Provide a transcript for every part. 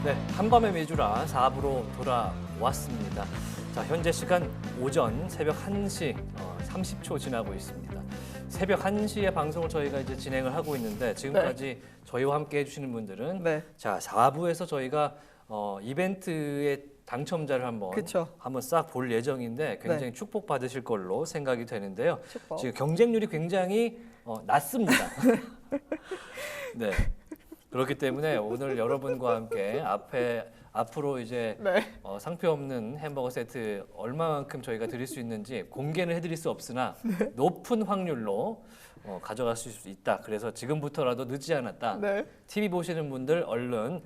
네, 한밤의 미주라 4부로 돌아왔습니다. 자, 현재 시간 오전 새벽 1시 30초 지나고 있습니다. 새벽 1시에 방송을 저희가 이제 진행을 하고 있는데 지금까지 저희와 함께 해주시는 분들은 자, 4부에서 저희가 이벤트의 당첨자를 한번 싹 볼 예정인데 굉장히 축복받으실 걸로 생각이 되는데요. 지금 경쟁률이 굉장히 낮습니다. 네. 그렇기 때문에 오늘 여러분과 함께 앞으로 이제 상표 없는 햄버거 세트 얼마만큼 저희가 드릴 수 있는지 공개는 해드릴 수 없으나 높은 확률로 가져가실 수 있다. 그래서 지금부터라도 늦지 않았다. TV 보시는 분들 얼른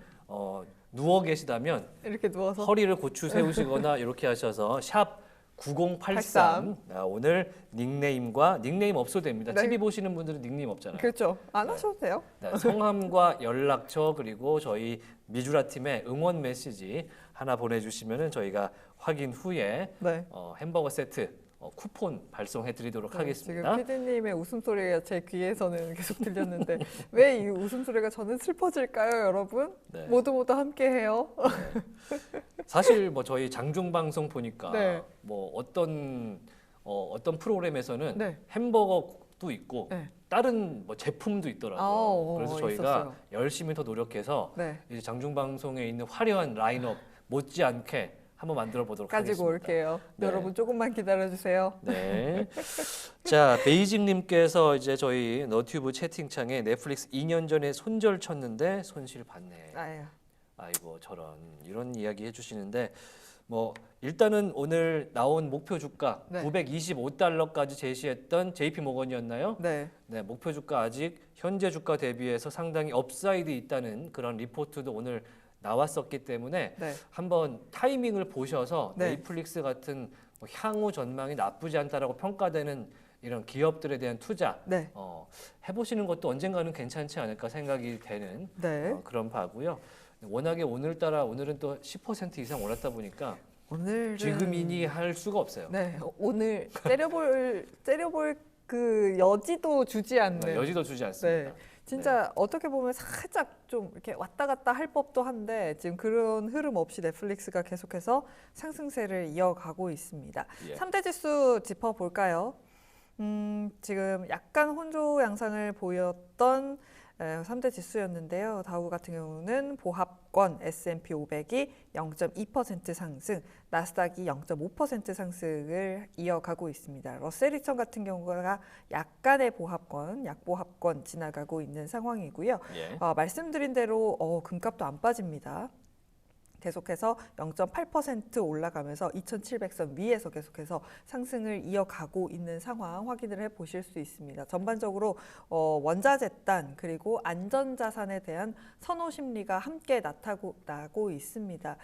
누워 계시다면 이렇게 누워서 허리를 고추 세우시거나 이렇게 하셔서 샵 9083 오늘 닉네임과 닉네임 없어도 됩니다. TV 보시는 분들은 닉네임 없잖아요. 그렇죠. 안 하셔도 돼요. 성함과 연락처 그리고 저희 미주라 팀의 응원 메시지 하나 보내주시면 저희가 확인 후에 햄버거 세트 쿠폰 발송해드리도록 하겠습니다. 지금 PD님의 웃음소리가 제 귀에서는 계속 들렸는데 왜 이 웃음소리가 저는 슬퍼질까요, 여러분? 모두 함께해요. 사실 뭐 저희 장중 방송 보니까 뭐 어떤 프로그램에서는 햄버거도 있고 다른 뭐 제품도 있더라고요. 그래서 저희가 열심히 더 노력해서 이제 장중 방송에 있는 화려한 라인업 못지않게 한번 만들어 보도록 하겠습니다. 가지고 올게요. 여러분 조금만 기다려 주세요. 네. 자, 베이직님께서 이제 저희 너튜브 채팅창에 넷플릭스 2년 전에 손절 쳤는데 손실 봤네. 아이고 저런 이런 이야기 해주시는데 뭐 일단은 오늘 나온 목표 주가 925달러까지 제시했던 JP 모건이었나요? 네, 목표 주가 아직 현재 주가 대비해서 상당히 업사이드 있다는 그런 리포트도 오늘 나왔었기 때문에 한번 타이밍을 보셔서 넷플릭스 같은 향후 전망이 나쁘지 않다라고 평가되는 이런 기업들에 대한 투자 해보시는 것도 언젠가는 괜찮지 않을까 생각이 되는 그런 바고요. 워낙에 오늘은 또 10% 이상 올랐다 보니까 지금이니 할 수가 없어요. 오늘 때려볼 그 여지도 주지 않는. 여지도 주지 않습니다. 진짜 어떻게 보면 살짝 좀 이렇게 왔다 갔다 할 법도 한데 지금 그런 흐름 없이 넷플릭스가 계속해서 상승세를 이어가고 있습니다. 3대 지수 짚어볼까요? 지금 약간 혼조 양상을 보였던 3대 지수였는데요. 다우 같은 경우는 보합권 S&P 500이 0.2% 상승, 나스닥이 0.5% 상승을 이어가고 있습니다. 러셀 2000 같은 경우가 약간의 보합권, 약보합권 지나가고 있는 상황이고요. 말씀드린 대로 금값도 안 빠집니다. 계속해서 0.8% 올라가면서 2700선 위에서 계속해서 상승을 이어가고 있는 상황 확인을 해보실 수 있습니다. 전반적으로 원자재단 그리고 안전자산에 대한 선호 심리가 함께 나타나고 있습니다.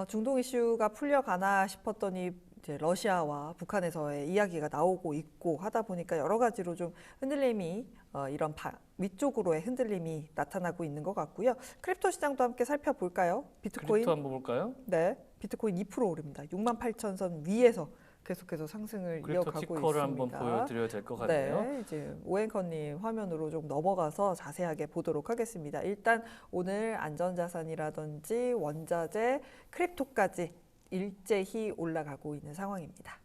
중동 이슈가 풀려가나 싶었더니 이제 러시아와 북한에서의 이야기가 나오고 있고 하다 보니까 여러 가지로 좀 흔들림이 이런 위쪽으로의 흔들림이 나타나고 있는 것 같고요. 크립토 시장도 함께 살펴볼까요? 비트코인 크립토 한번 볼까요? 네, 비트코인 2% 오릅니다. 68,000선 위에서 계속해서 상승을 이어가고 있습니다. 티커를 한번 보여드려야 될 것 같네요. 네, 이제 오앵커님 화면으로 좀 넘어가서 자세하게 보도록 하겠습니다. 일단 오늘 안전자산이라든지 원자재, 크립토까지 일제히 올라가고 있는 상황입니다.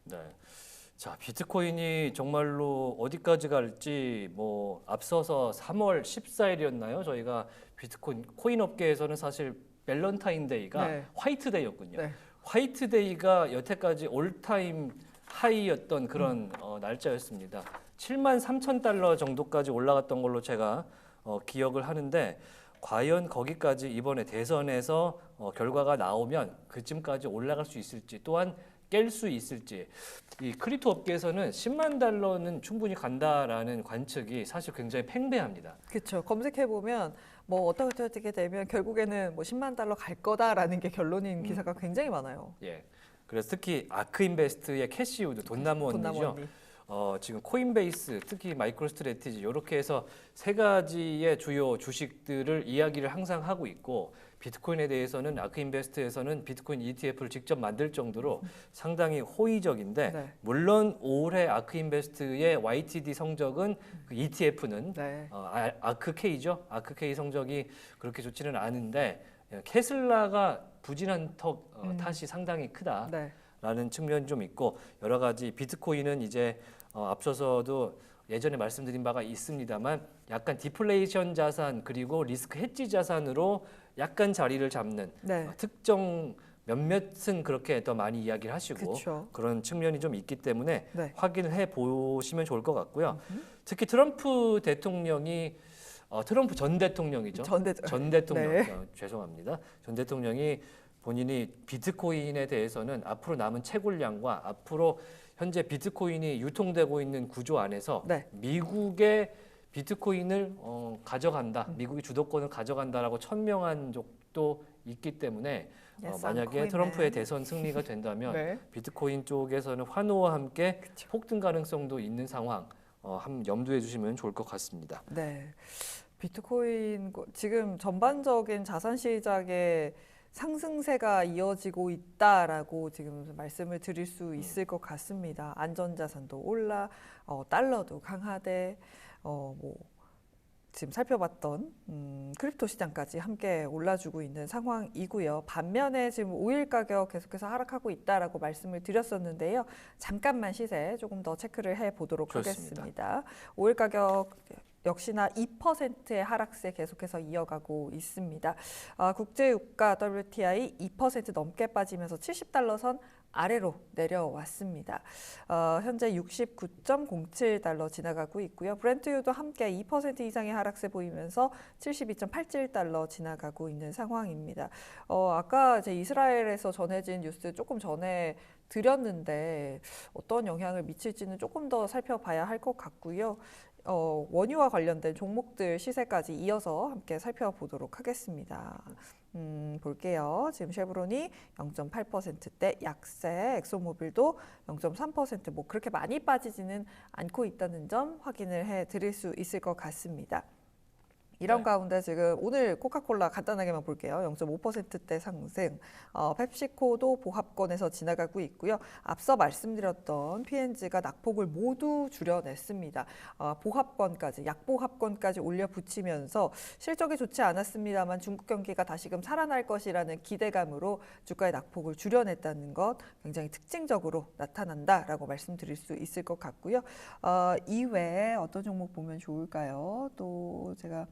자, 비트코인이 정말로 어디까지 갈지 뭐 앞서서 3월 14일이었나요? 저희가 비트코인 코인 업계에서는 사실 밸런타인데이가 화이트데이였군요. 화이트데이가 여태까지 올타임 하이였던 그런 날짜였습니다. 73,000달러 정도까지 올라갔던 걸로 제가 기억을 하는데 과연 거기까지 이번에 대선에서 결과가 나오면 그쯤까지 올라갈 수 있을지 또한 깰 수 있을지 이 크립토 업계에서는 10만 달러는 충분히 간다라는 관측이 사실 굉장히 팽배합니다. 그렇죠. 검색해 보면 뭐 어떻게 되면 결국에는 뭐 10만 달러 갈 거다라는 게 결론인 기사가 굉장히 많아요. 그래서 특히 아크인베스트의 캐시우드 돈나무 언니죠. 지금 코인베이스, 특히 마이크로스트래티지 이렇게 해서 세 가지의 주요 주식들을 이야기를 항상 하고 있고 비트코인에 대해서는 아크인베스트에서는 비트코인 ETF를 직접 만들 정도로 상당히 호의적인데 물론 올해 아크인베스트의 YTD 성적은 그 ETF는 아크K죠. 아크K 성적이 그렇게 좋지는 않은데 테슬라가 부진한 탓이 상당히 크다. 네. 라는 측면이 좀 있고 여러 가지 비트코인은 이제 앞서서도 예전에 말씀드린 바가 있습니다만 약간 디플레이션 자산 그리고 리스크 헤지 자산으로 약간 자리를 잡는 네. 특정 몇몇은 그렇게 더 많이 이야기를 하시고 그쵸. 그런 측면이 좀 있기 때문에 네. 확인을 해 보시면 좋을 것 같고요. 특히 트럼프 대통령이 트럼프 전 대통령이죠. 전 대통령 네. 죄송합니다. 전 대통령이 본인이 비트코인에 대해서는 앞으로 남은 채굴량과 앞으로 현재 비트코인이 유통되고 있는 구조 안에서 네. 미국의 비트코인을 가져간다, 미국이 주도권을 가져간다라고 천명한 적도 있기 때문에 Yes, 만약에 I'm 트럼프의 coinman. 대선 승리가 된다면 네. 비트코인 쪽에서는 환호와 함께 그쵸. 폭등 가능성도 있는 상황 한번 염두해 주시면 좋을 것 같습니다. 네. 비트코인 지금 전반적인 자산 시장의 상승세가 이어지고 있다라고 지금 말씀을 드릴 수 있을 것 같습니다. 안전자산도 올라, 달러도 강하되, 뭐 지금 살펴봤던 크립토 시장까지 함께 올라주고 있는 상황이고요. 반면에 지금 오일 가격 계속해서 하락하고 있다라고 말씀을 드렸었는데요. 잠깐만 시세 조금 더 체크를 해 보도록 좋습니다. 하겠습니다. 오일 가격 역시나 2%의 하락세 계속해서 이어가고 있습니다. 국제유가 WTI 2% 넘게 빠지면서 70달러 선 아래로 내려왔습니다. 현재 69.07달러 지나가고 있고요. 브렌트유도 함께 2% 이상의 하락세 보이면서 72.87달러 지나가고 있는 상황입니다. 아까 제 이스라엘에서 전해진 뉴스 조금 전에 드렸는데 어떤 영향을 미칠지는 조금 더 살펴봐야 할 것 같고요. 원유와 관련된 종목들 시세까지 이어서 함께 살펴보도록 하겠습니다. 볼게요. 지금 쉐브론이 0.8%대 약세, 엑소모빌도 0.3% 뭐 그렇게 많이 빠지지는 않고 있다는 점 확인을 해 드릴 수 있을 것 같습니다. 이런 네. 가운데 지금 오늘 코카콜라 간단하게만 볼게요. 0.5%대 상승, 펩시코도 보합권에서 지나가고 있고요. 앞서 말씀드렸던 P&G가 낙폭을 모두 줄여냈습니다. 보합권까지, 약보합권까지 올려 붙이면서 실적이 좋지 않았습니다만 중국 경기가 다시금 살아날 것이라는 기대감으로 주가의 낙폭을 줄여냈다는 것 굉장히 특징적으로 나타난다라고 말씀드릴 수 있을 것 같고요. 이외에 어떤 종목 보면 좋을까요? 또 제가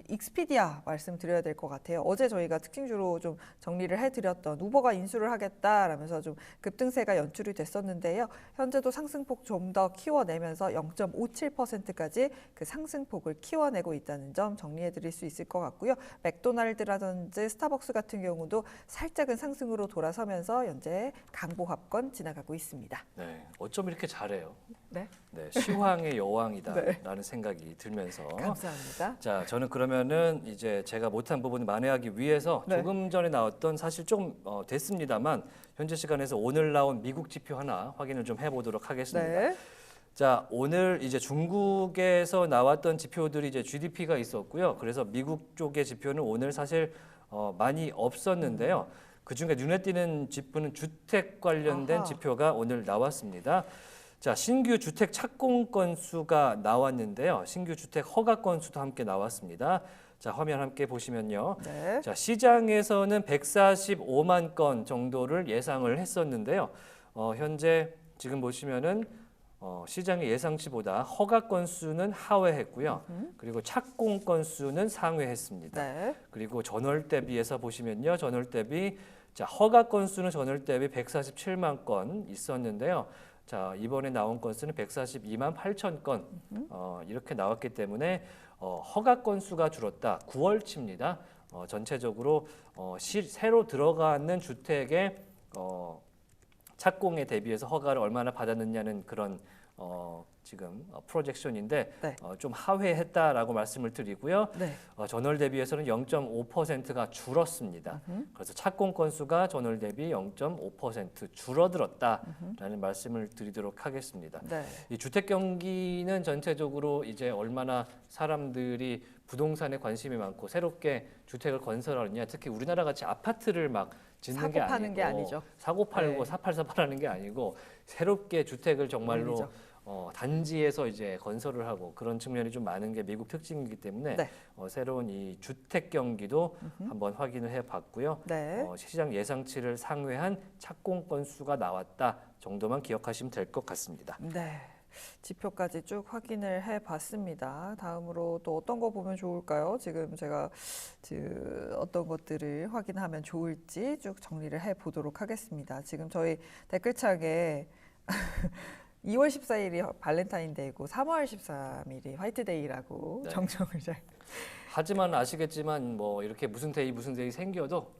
익스피디아 말씀드려야 될 것 같아요. 어제 저희가 특징주로 좀 정리를 해드렸던 우버가 인수를 하겠다라면서 좀 급등세가 연출이 됐었는데요. 현재도 상승폭 좀 더 키워내면서 0.57%까지 그 상승폭을 키워내고 있다는 점 정리해드릴 수 있을 것 같고요. 맥도날드라든지 스타벅스 같은 경우도 살짝은 상승으로 돌아서면서 현재 강보합권 지나가고 있습니다. 네, 어쩜 이렇게 잘해요? 네, 네, 시황의 여왕이다라는 네. 생각이 들면서 감사합니다. 자, 저는 그러면은 이제 제가 못한 부분을 만회하기 위해서 네. 조금 전에 나왔던 사실 좀 됐습니다만 현재 시간에서 오늘 나온 미국 지표 하나 확인을 좀 해보도록 하겠습니다. 네, 자, 오늘 이제 중국에서 나왔던 지표들이 이제 GDP가 있었고요. 그래서 미국 쪽의 지표는 오늘 사실 많이 없었는데요. 그중에 눈에 띄는 지표는 주택 관련된 아하. 지표가 오늘 나왔습니다. 자, 신규 주택 착공 건수가 나왔는데요. 신규 주택 허가 건수도 함께 나왔습니다. 자, 화면 함께 보시면요. 네. 자, 시장에서는 145만 건 정도를 예상을 했었는데요. 현재 지금 보시면은 시장의 예상치보다 허가 건수는 하회했고요. 그리고 착공 건수는 상회했습니다. 네. 그리고 전월 대비해서 보시면요. 전월 대비 자, 허가 건수는 전월 대비 147만 건 있었는데요. 자, 이번에 나온 건수는 142만 8천 건 이렇게 나왔기 때문에 허가 건수가 줄었다. 9월치입니다. 전체적으로 새로 들어가는 주택의 착공에 대비해서 허가를 얼마나 받았느냐는 그런 지금 프로젝션인데 네. 좀 하회했다라고 말씀을 드리고요. 네. 전월 대비해서는 0.5%가 줄었습니다. 그래서 착공 건수가 전월 대비 0.5% 줄어들었다라는 말씀을 드리도록 하겠습니다. 네. 이 주택 경기는 전체적으로 이제 얼마나 사람들이 부동산에 관심이 많고 새롭게 주택을 건설하느냐, 특히 우리나라 같이 아파트를 막 짓는 사고 게 파는 게 아니고 아니죠. 사고 팔고 네. 사팔사팔하는 게 아니고 새롭게 주택을 정말로 물리죠. 단지에서 이제 건설을 하고 그런 측면이 좀 많은 게 미국 특징이기 때문에 네. 새로운 이 주택 경기도 한번 확인을 해봤고요. 네. 시장 예상치를 상회한 착공 건수가 나왔다 정도만 기억하시면 될 것 같습니다. 네. 지표까지 쭉 확인을 해봤습니다. 다음으로 또 어떤 거 보면 좋을까요? 지금 제가 어떤 것들을 확인하면 좋을지 쭉 정리를 해보도록 하겠습니다. 지금 저희 댓글창에 2월 14일이 발렌타인데이고 3월 13일이 화이트데이라고 네. 정정을 잘. 하지만 아시겠지만 뭐 이렇게 무슨 데이 생겨도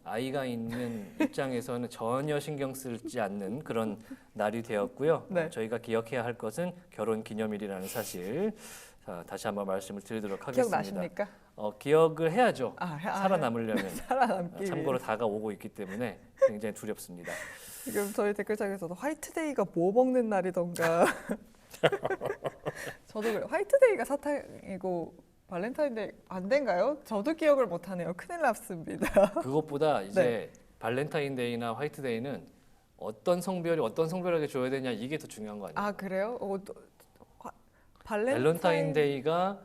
아이가 있는 입장에서는 전혀 신경 쓰지 않는 그런 날이 되었고요. 네. 저희가 기억해야 할 것은 결혼 기념일이라는 사실. 자, 다시 한번 말씀을 드리도록 하겠습니다. 기억나십니까? 기억을 해야죠. 아, 살아남으려면. 살아남기 참고로 다가오고 있기 때문에 굉장히 두렵습니다. 지금 저희 댓글창에서도 화이트데이가 뭐 먹는 날이던가. 저도 그래요. 화이트데이가 사탕이고 발렌타인데이 반대인가요? 저도 기억을 못하네요. 큰일 났습니다. 그것보다 이제 발렌타인데이나 화이트데이는 어떤 성별에게 줘야 되냐 이게 더 중요한 거 아니에요? 아 그래요? 발렌타인데이가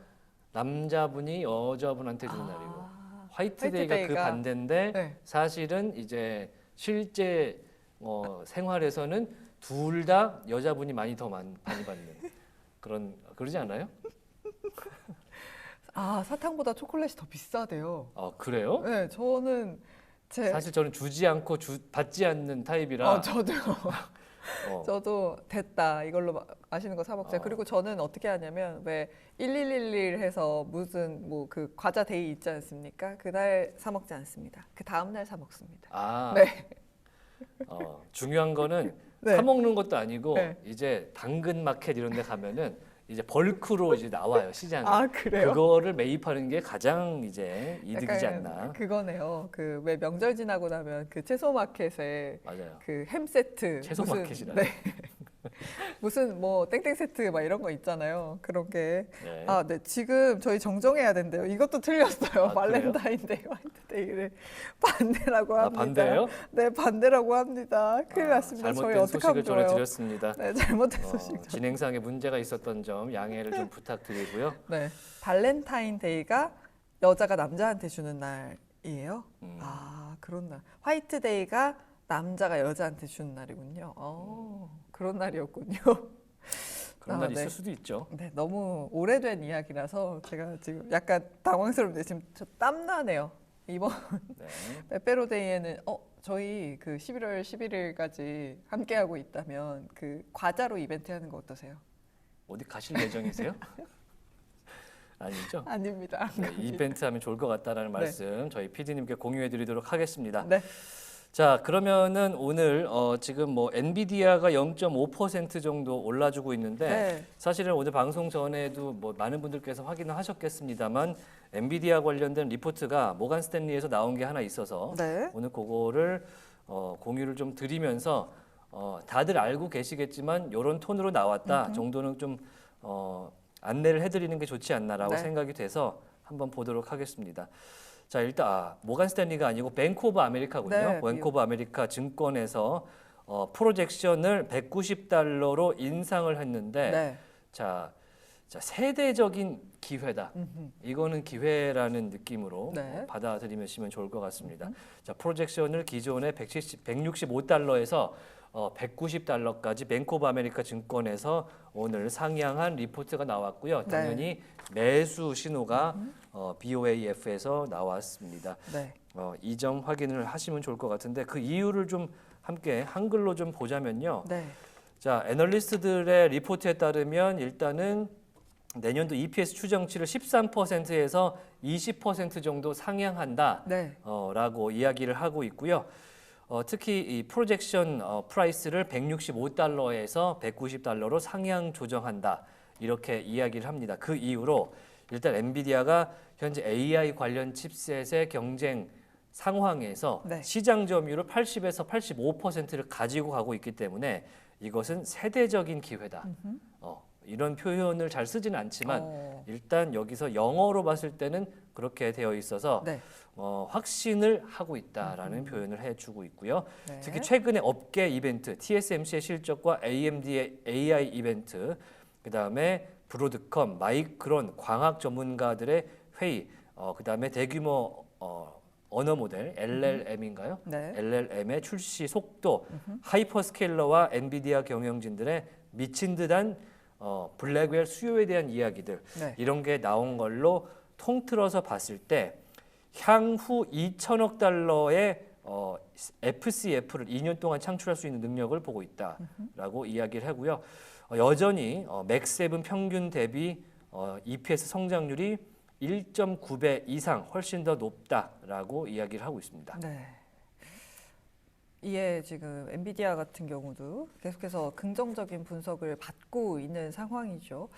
남자분이 여자분한테 주는 날이고 화이트데이가 그 반대인데 네. 사실은 이제 실제 생활에서는 둘 다 여자분이 많이 받는 그러지 않아요? 아 사탕보다 초콜릿이 더 비싸대요. 아 그래요? 네, 저는 사실 저는 주지 않고 받지 않는 타입이라. 저도요. 저도 됐다 이걸로 맛있는 거 사 먹자. 어. 그리고 저는 어떻게 하냐면 왜 1111 해서 무슨 뭐 그 과자 데이 있지 않습니까? 그날 사 먹지 않습니다. 그 다음 날 사 먹습니다. 아, 네. 중요한 거는 네. 사 먹는 것도 아니고 네. 이제 당근 마켓 이런 데 가면은 이제 벌크로 이제 나와요, 시장에. 아 그래요? 그거를 매입하는 게 가장 이제 이득이지 약간 않나. 그거네요. 그 왜 명절 지나고 나면 그 채소 마켓에 맞아요. 그 햄 세트 채소 무슨- 마켓이라. 네. 무슨 뭐 땡땡 세트 막 이런 거 있잖아요. 그런 게. 네. 아, 네. 지금 저희 정정해야 된대요. 이것도 틀렸어요. 아, 발렌타인데이, 화이트데이를 반대라고 합니다. 반대예요? 네, 반대라고 합니다. 큰일 났습니다. 저희 잘못된 어떻게 하면 소식을 좋아요? 전해드렸습니다. 네, 잘못된 소식. 진행상에 문제가 있었던 점 양해를 좀 부탁드리고요. 네, 발렌타인데이가 여자가 남자한테 주는 날이에요. 아, 그런 날. 화이트데이가 남자가 여자한테 주는 날이군요. 그런 날이었군요. 그런 날이 네. 있을 수도 있죠. 네, 너무 오래된 이야기라서 제가 지금 약간 당황스럽네요. 지금 저 땀나네요. 이번 네. 빼빼로데이에는 저희 그 11월 11일까지 함께하고 있다면 그 과자로 이벤트 하는 거 어떠세요? 어디 가실 예정이세요? 아니죠? 아닙니다. 네, 이벤트 하면 좋을 것 같다라는 말씀 저희 PD님께 공유해드리도록 하겠습니다. 네. 자, 그러면은 오늘 지금 뭐 엔비디아가 0.5% 정도 올라주고 있는데 네. 사실은 오늘 방송 전에도 뭐 많은 분들께서 확인을 하셨겠습니다만 엔비디아 관련된 리포트가 모간 스탠리에서 나온 게 하나 있어서 네. 오늘 그거를 공유를 좀 드리면서 다들 알고 계시겠지만 이런 톤으로 나왔다 정도는 좀 안내를 해드리는 게 좋지 않나라고 네. 생각이 돼서 한번 보도록 하겠습니다. 자, 일단 모간 스탠리가 아니고 뱅크 오브 아메리카군요. 네, 뱅크 오브 아메리카 증권에서 프로젝션을 190달러로 인상을 했는데 네. 자, 세대적인 기회다. 이거는 기회라는 느낌으로 네. 받아들이시면 좋을 것 같습니다. 자, 프로젝션을 기존의 165달러에서 190달러까지 뱅크 오브 아메리카 증권에서 오늘 상향한 리포트가 나왔고요. 당연히 매수 신호가 BOAF에서 나왔습니다. 네. 이 점 확인을 하시면 좋을 것 같은데 그 이유를 좀 함께 한글로 좀 보자면요. 네. 자, 애널리스트들의 리포트에 따르면 일단은 내년도 EPS 추정치를 13%에서 20% 정도 상향한다. 네. 라고 이야기를 하고 있고요. 특히 이 프로젝션 프라이스를 165달러에서 190달러로 상향 조정한다. 이렇게 이야기를 합니다. 그 이유로 일단 엔비디아가 현재 AI 관련 칩셋의 경쟁 상황에서 네. 시장 점유율을 80에서 85%를 가지고 가고 있기 때문에 이것은 세대적인 기회다. 이런 표현을 잘 쓰지는 않지만 일단 여기서 영어로 봤을 때는 그렇게 되어 있어서 네. 확신을 하고 있다라는 표현을 해주고 있고요. 네. 특히 최근에 업계 이벤트, TSMC의 실적과 AMD의 AI 이벤트, 그다음에 브로드컴, 마이크론, 광학 전문가들의 회의, 그다음에 대규모 언어 모델 LLM인가요? 네. LLM의 출시 속도, 하이퍼스케일러와 엔비디아 경영진들의 미친 듯한 블랙웰 수요에 대한 이야기들 네. 이런 게 나온 걸로 통틀어서 봤을 때 향후 2천억 달러의 FCF를 2년 동안 창출할 수 있는 능력을 보고 있다라고 이야기를 하고요. 여전히 맥7 평균 대비 EPS 성장률이 1.9배 이상 훨씬 더 높다라고 이야기를 하고 있습니다. 네. 이에 지금 엔비디아 같은 경우도 계속해서 긍정적인 분석을 받고 있는 상황이죠.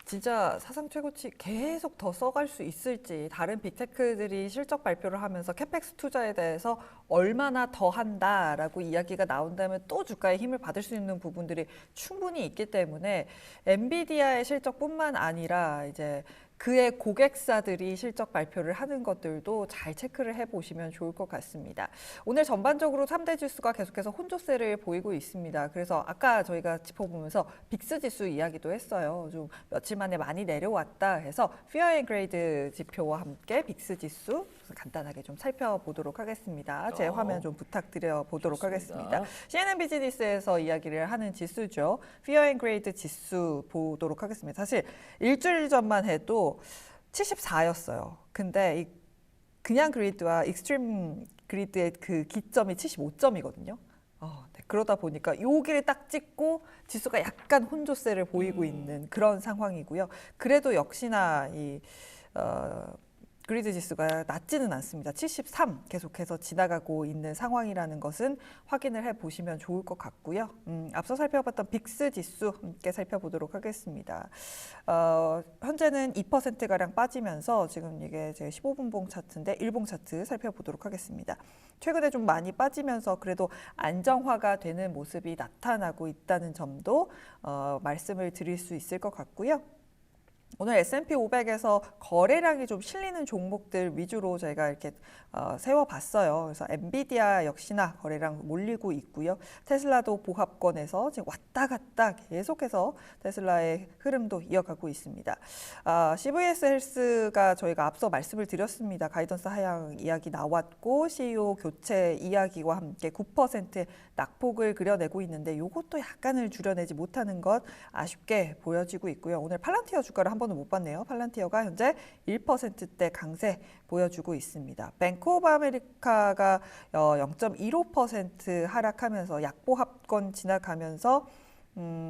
진짜 사상 최고치 계속 더 써갈 수 있을지, 다른 빅테크들이 실적 발표를 하면서 캐펙스 투자에 대해서 얼마나 더 한다라고 이야기가 나온다면 또 주가에 힘을 받을 수 있는 부분들이 충분히 있기 때문에 엔비디아의 실적뿐만 아니라 이제 그의 고객사들이 실적 발표를 하는 것들도 잘 체크를 해보시면 좋을 것 같습니다. 오늘 전반적으로 3대 지수가 계속해서 혼조세를 보이고 있습니다. 그래서 아까 저희가 짚어보면서 빅스 지수 이야기도 했어요. 좀 며칠 만에 많이 내려왔다 해서 Fear and Greed 지표와 함께 빅스 지수 간단하게 좀 살펴보도록 하겠습니다. 제 화면 좀 부탁드려 보도록 하겠습니다. CNN 비즈니스에서 이야기를 하는 지수죠. Fear and Greed 지수 보도록 하겠습니다. 사실 일주일 전만 해도 74였어요. 근데 이 그냥 그리드와 익스트림 그리드의 그 기점이 75점이거든요. 네. 그러다 보니까 여기를 딱 찍고 지수가 약간 혼조세를 보이고 있는 그런 상황이고요. 그래도 역시나 이 그리드 지수가 낮지는 않습니다. 73 계속해서 지나가고 있는 상황이라는 것은 확인을 해보시면 좋을 것 같고요. 앞서 살펴봤던 빅스 지수 함께 살펴보도록 하겠습니다. 현재는 2%가량 빠지면서 지금 이게 제 15분봉 차트인데 일봉 차트 살펴보도록 하겠습니다. 최근에 좀 많이 빠지면서 그래도 안정화가 되는 모습이 나타나고 있다는 점도 말씀을 드릴 수 있을 것 같고요. 오늘 S&P 500에서 거래량이 좀 실리는 종목들 위주로 저희가 이렇게 세워봤어요. 그래서 엔비디아 역시나 거래량 몰리고 있고요. 테슬라도 보합권에서 지금 왔다 갔다 계속해서 테슬라의 흐름도 이어가고 있습니다. CVS 헬스가 저희가 앞서 말씀을 드렸습니다. 가이던스 하향 이야기 나왔고 CEO 교체 이야기와 함께 9% 낙폭을 그려내고 있는데 이것도 약간을 줄여내지 못하는 것 아쉽게 보여지고 있고요. 오늘 팔란티어 주가를 한 번도 못 봤네요. 팔란티어가 현재 1%대 강세 보여주고 있습니다. 뱅크 오브 아메리카가 0.15% 하락하면서 약보합권 지나가면서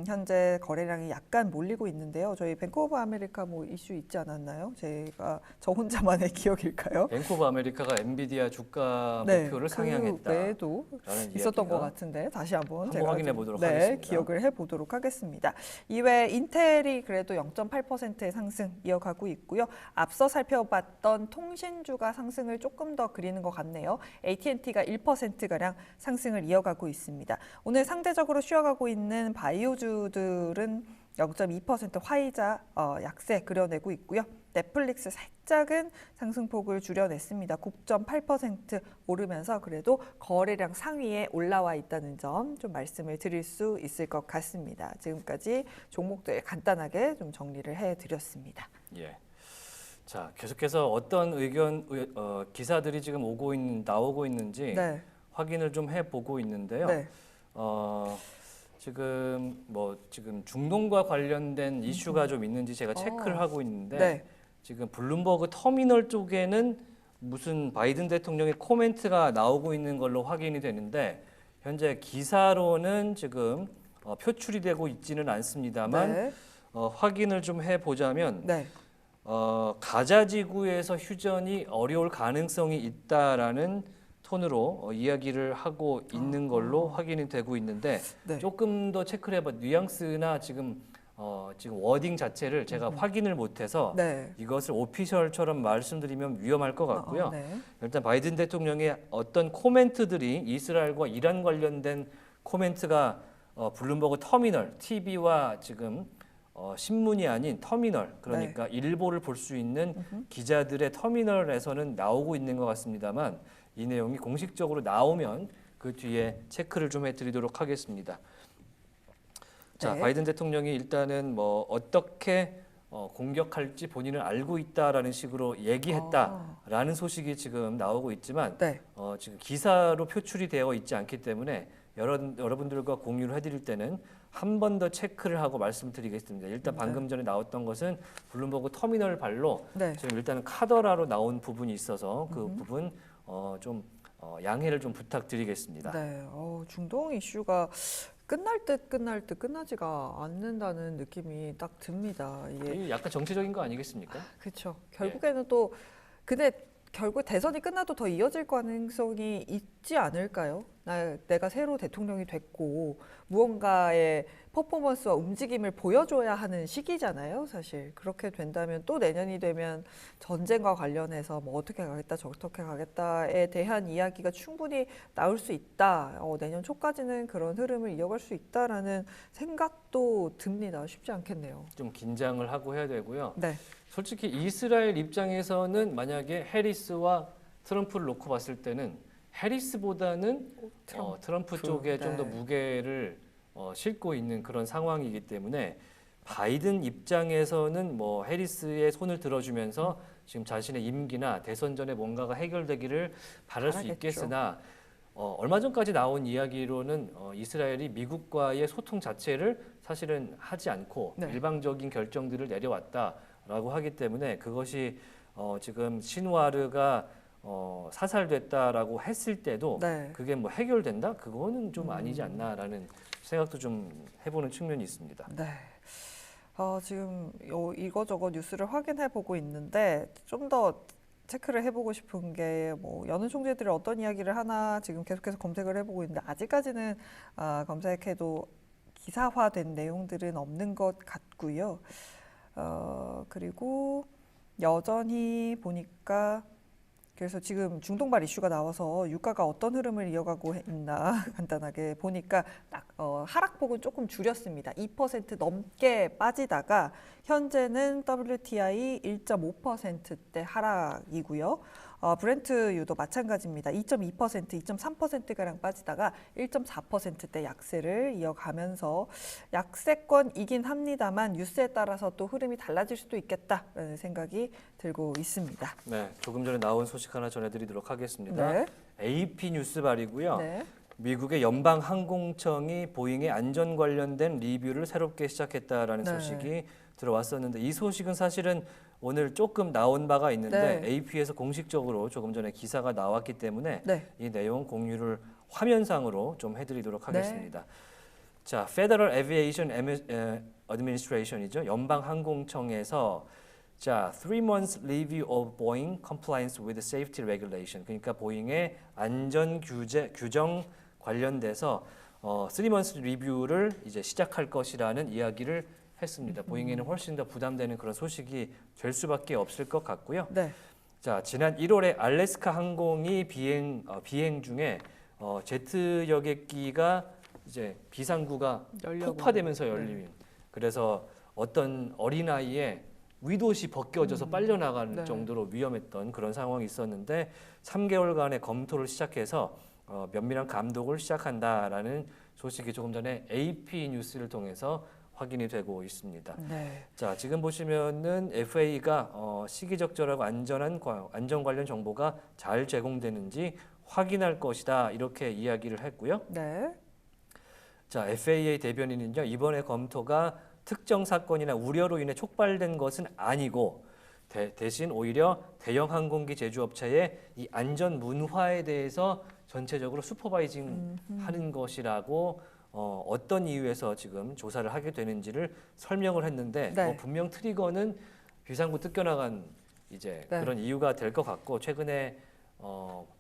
현재 거래량이 약간 몰리고 있는데요. 저희 뱅크 오브 아메리카 뭐 이슈 있지 않았나요? 제가 저 혼자만의 기억일까요? 뱅크 오브 아메리카가 엔비디아 주가 네, 목표를 상향했다. 외에도 있었던 것 같은데 다시 한번 제가 확인해 보도록 네, 하겠습니다. 기억을 해보도록 하겠습니다. 이외에 인텔이 그래도 0.8%의 상승 이어가고 있고요. 앞서 살펴봤던 통신주가 상승을 조금 더 그리는 것 같네요. AT&T가 1%가량 상승을 이어가고 있습니다. 오늘 상대적으로 쉬어가고 있는 바이오주들은 0.2% 화이자 약세 그려내고 있고요. 넷플릭스 살짝은 상승폭을 줄여냈습니다. 9.8% 오르면서 그래도 거래량 상위에 올라와 있다는 점 좀 말씀을 드릴 수 있을 것 같습니다. 지금까지 종목들 간단하게 좀 정리를 해드렸습니다. 예. 자, 계속해서 어떤 기사들이 지금 나오고 있는지 네. 확인을 좀 해보고 있는데요. 네. 지금 중동과 관련된 이슈가 좀 있는지 제가 체크를 하고 있는데 네. 지금 블룸버그 터미널 쪽에는 무슨 바이든 대통령의 코멘트가 나오고 있는 걸로 확인이 되는데 현재 기사로는 지금 표출이 되고 있지는 않습니다만 네. 확인을 좀 해보자면 네. 가자 지구에서 휴전이 어려울 가능성이 있다라는 톤으로 이야기를 하고 있는 걸로 확인이 되고 있는데 네. 조금 더 체크를 해봐 뉘앙스나 지금 워딩 자체를 제가 확인을 못해서 네. 이것을 오피셜처럼 말씀드리면 위험할 것 같고요. 네. 일단 바이든 대통령의 어떤 코멘트들이 이스라엘과 이란 관련된 코멘트가 블룸버그 터미널 TV와 지금 신문이 아닌 터미널, 그러니까 일보를 볼 수 있는 기자들의 터미널에서는 나오고 있는 것 같습니다만 이 내용이 공식적으로 나오면 그 뒤에 체크를 좀 해드리도록 하겠습니다. 자, 네. 바이든 대통령이 일단은 뭐 어떻게 공격할지 본인은 알고 있다라는 식으로 얘기했다라는 소식이 지금 나오고 있지만 네. 지금 기사로 표출이 되어 있지 않기 때문에 여러분들과 공유를 해드릴 때는 한 번 더 체크를 하고 말씀드리겠습니다. 일단 방금 전에 나왔던 것은 블룸버그 터미널 발로 네. 지금 일단은 카더라로 나온 부분이 있어서 그 부분 좀 양해를 좀 부탁드리겠습니다. 네. 중동 이슈가 끝날 듯 끝나지가 않는다는 느낌이 딱 듭니다. 이게 이게 약간 정치적인 거 아니겠습니까? 그렇죠. 결국에는 또 근데 결국 대선이 끝나도 더 이어질 가능성이 있지 않을까요? 내가 새로 대통령이 됐고 무언가의 퍼포먼스와 움직임을 보여줘야 하는 시기잖아요, 사실. 그렇게 된다면 또 내년이 되면 전쟁과 관련해서 뭐 어떻게 가겠다, 저렇게 가겠다에 대한 이야기가 충분히 나올 수 있다. 내년 초까지는 그런 흐름을 이어갈 수 있다라는 생각도 듭니다. 쉽지 않겠네요. 좀 긴장을 하고 해야 되고요. 네. 솔직히 이스라엘 입장에서는 만약에 해리스와 트럼프를 놓고 봤을 때는 해리스보다는 트럼프 쪽에 좀 더 네. 무게를 싣고 있는 그런 상황이기 때문에 바이든 입장에서는 뭐 해리스의 손을 들어주면서 지금 자신의 임기나 대선 전에 뭔가가 해결되기를 바랄 수 바라겠죠. 있겠으나 얼마 전까지 나온 이야기로는 이스라엘이 미국과의 소통 자체를 사실은 하지 않고 네. 일방적인 결정들을 내려왔다라고 하기 때문에 그것이 지금 신와르가 사살됐다라고 했을 때도 네. 그게 뭐 해결된다? 그거는 좀 아니지 않나라는 생각도 좀 해보는 측면이 있습니다. 네. 지금 이거저거 뉴스를 확인해 보고 있는데 좀 더 체크를 해보고 싶은 게 뭐 여느 총재들이 어떤 이야기를 하나 지금 계속해서 검색을 해보고 있는데 아직까지는 검색해도 기사화된 내용들은 없는 것 같고요. 그리고 여전히 보니까 그래서 지금 중동발 이슈가 나와서 유가가 어떤 흐름을 이어가고 있나 간단하게 보니까 딱 하락폭은 조금 줄였습니다. 2% 넘게 빠지다가 현재는 WTI 1.5%대 하락이고요. 브렌트유도 마찬가지입니다. 2.2%, 2.3%가량 빠지다가 1.4%대 약세를 이어가면서 약세권이긴 합니다만 뉴스에 따라서 또 흐름이 달라질 수도 있겠다라는 생각이 들고 있습니다. 네, 조금 전에 나온 소식 하나 전해드리도록 하겠습니다. 네. AP 뉴스발이고요. 네. 미국의 연방항공청이 보잉의 안전 관련된 리뷰를 새롭게 시작했다라는 네. 소식이 들어왔었는데 이 소식은 사실은 오늘 조금 나온 바가 있는데 네. AP에서 공식적으로 조금 전에 기사가 나왔기 때문에 네. 이 내용 공유를 화면상으로 좀 해드리도록 네. 하겠습니다. 자, Federal Aviation Administration이죠. 연방항공청에서 자, 3 months review of Boeing compliance with safety regulation. 그러니까 보잉의 안전 규정 관련돼서 3 months 리뷰를 이제 시작할 것이라는 이야기를 했습니다. 보잉에는 훨씬 더 부담되는 그런 소식이 될 수밖에 없을 것 같고요. 네. 자, 지난 1월에 알래스카 항공이 비행 중에 제트 여객기가 이제 비상구가 열려고. 폭파되면서 열리는. 그래서 어떤 어린아이의 윗옷이 벗겨져서 빨려나가는 네. 정도로 위험했던 그런 상황이 있었는데 3개월간의 검토를 시작해서 면밀한 감독을 시작한다라는 소식이 조금 전에 AP 뉴스를 통해서 확인이 되고 있습니다. 네. 자, 지금 보시면은 FAA가 시기적절하고 안전 관련 정보가 잘 제공되는지 확인할 것이다 이렇게 이야기를 했고요. 네. 자, FAA 대변인은요 이번에 검토가 특정 사건이나 우려로 인해 촉발된 것은 아니고 대신 오히려 대형 항공기 제조업체의 이 안전 문화에 대해서 전체적으로 슈퍼바이징하는 것이라고 어떤 이유에서 지금 조사를 하게 되는지를 설명을 했는데 네. 뭐 분명 트리거는 비상구 뜯겨나간 이제 네. 그런 이유가 될 것 같고 최근에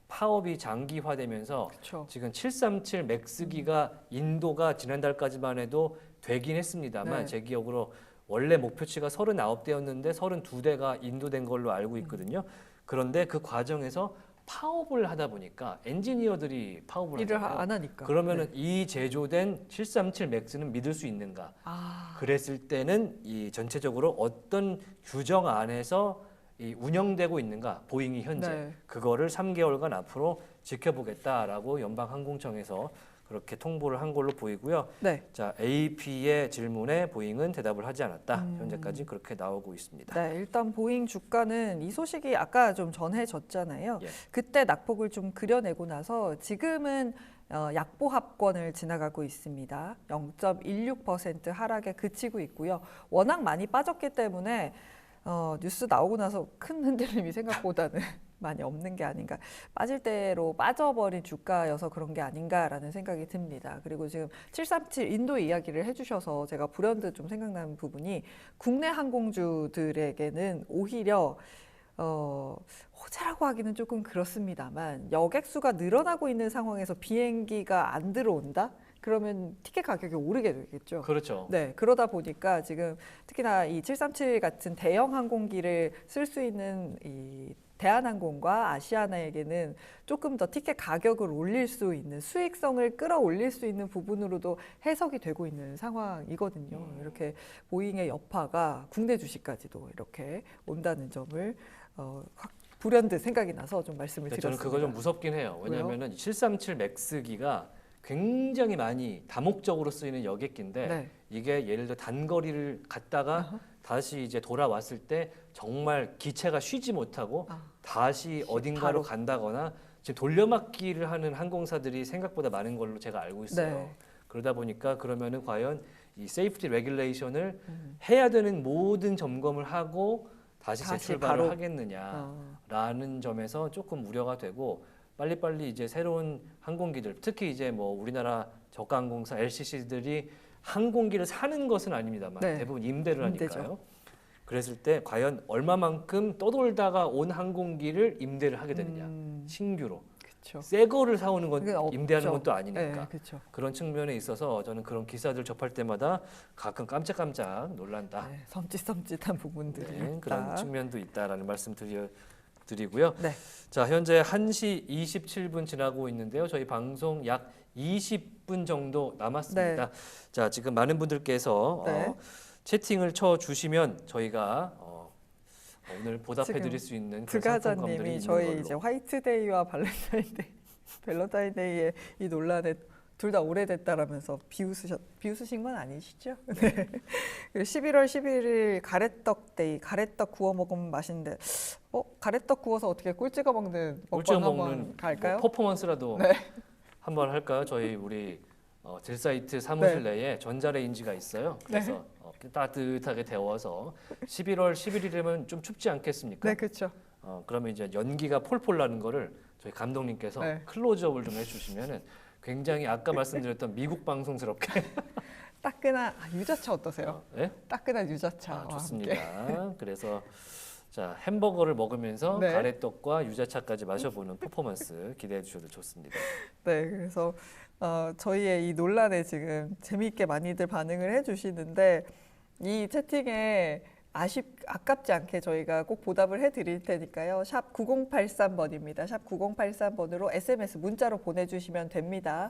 파업이 장기화되면서 그렇죠. 지금 737 맥스기가 인도가 지난달까지만 해도 되긴 했습니다만 네. 제 기억으로 원래 목표치가 39대였는데 32대가 인도된 걸로 알고 있거든요. 그런데 그 과정에서 파업을 하다 보니까 엔지니어들이 파업을 일을 하잖아요. 안 하니까. 그러면은 이 제조된 737 맥스는 믿을 수 있는가? 그랬을 때는 이 전체적으로 어떤 규정 안에서 이 운영되고 있는가? 보잉이 현재 네. 그거를 3개월간 앞으로 지켜보겠다라고 연방항공청에서 그렇게 통보를 한 걸로 보이고요. 네. 자, AP의 질문에 보잉은 대답을 하지 않았다. 현재까지 그렇게 나오고 있습니다. 네, 일단 보잉 주가는 이 소식이 아까 좀 전해졌잖아요. 예. 그때 낙폭을 좀 그려내고 나서 지금은 약보합권을 지나가고 있습니다. 0.16% 하락에 그치고 있고요. 워낙 많이 빠졌기 때문에 뉴스 나오고 나서 큰 흔들림이 생각보다는 많이 없는 게 아닌가. 빠질 대로 빠져버린 주가여서 그런 게 아닌가라는 생각이 듭니다. 그리고 지금 737 인도 이야기를 해주셔서 제가 불현듯 좀 생각나는 부분이 국내 항공주들에게는 오히려 호재라고 하기는 조금 그렇습니다만 여객 수가 늘어나고 있는 상황에서 비행기가 안 들어온다? 그러면 티켓 가격이 오르게 되겠죠. 그렇죠. 네, 그러다 보니까 지금 특히나 이 737 같은 대형 항공기를 쓸 수 있는 이 대한항공과 아시아나에게는 조금 더 티켓 가격을 올릴 수 있는 수익성을 끌어올릴 수 있는 부분으로도 해석이 되고 있는 상황이거든요. 이렇게 보잉의 여파가 국내 주식까지도 이렇게 온다는 점을 확 불현듯 생각이 나서 좀 말씀을 저는 드렸습니다. 그거 좀 무섭긴 해요. 왜냐하면 737 맥스기가 굉장히 많이 다목적으로 쓰이는 여객기인데 네. 이게 예를 들어 단거리를 갔다가 다시 이제 돌아왔을 때 정말 기체가 쉬지 못하고 다시 어딘가로 바로. 간다거나 지금 돌려막기를 하는 항공사들이 생각보다 많은 걸로 제가 알고 있어요. 네. 그러다 보니까 그러면은 과연 이 세이프티 레귤레이션을 해야 되는 모든 점검을 하고 다시 재출발을 바로. 하겠느냐라는 점에서 조금 우려가 되고 빨리빨리 이제 새로운 항공기들 특히 이제 뭐 우리나라 저가 항공사 LCC들이 항공기를 사는 것은 아닙니다만 네. 대부분 임대를 임대죠. 하니까요. 그랬을 때 과연 얼마만큼 떠돌다가 온 항공기를 임대를 하게 되느냐 신규로 그렇죠. 새 거를 사오는 건 그게 없죠. 임대하는 건 또 아니니까 네, 그렇죠. 그런 측면에 있어서 저는 그런 기사들 접할 때마다 가끔 깜짝깜짝 놀란다. 네, 섬찟섬찟한 부분들이 네, 있다. 그런 측면도 있다라는 말씀 드리고요. 네. 자, 현재 1시 27분 지나고 있는데요. 저희 방송 약 20분 정도 남았습니다. 자, 지금 많은 분들께서 네. 채팅을 쳐 주시면 저희가 오늘 보답해 지금 드릴 수 있는 그런 상품권들이 드가자님이 있는 저희 걸로. 이제 화이트데이와 발렌타인데이의 이 논란에 둘 다 오래됐다라면서 비웃으신 건 아니시죠? 네. 그리고 11월 11일 가래떡데이, 가래떡 구워 먹으면 맛있는데, 가래떡 구워서 어떻게 꿀 찍어 먹는 꿀찍어 먹방 먹는 한번 갈까요? 뭐 퍼포먼스라도 네. 한번 할까요? 저희 우리 딜사이트 사무실 네. 내에 전자레인지가 있어요. 그래서 따뜻하게 데워서 11월 11일이면 좀 춥지 않겠습니까? 네, 그렇죠. 그러면 이제 연기가 폴폴 나는 거를 저희 감독님께서 네. 클로즈업을 좀 해주시면은 굉장히 아까 말씀드렸던 미국 방송스럽게 따끈한 유자차 어떠세요? 네? 따끈한 유자차. 좋습니다. 그래서 자 햄버거를 먹으면서 네. 가래떡과 유자차까지 마셔보는 퍼포먼스 기대해 주셔도 좋습니다. 네, 그래서 저희의 이 논란에 지금 재미있게 많이들 반응을 해주시는데 이 채팅에 아깝지 않게 저희가 꼭 보답을 해드릴 테니까요. 샵 9083번입니다. 샵 9083번으로 SMS 문자로 보내주시면 됩니다.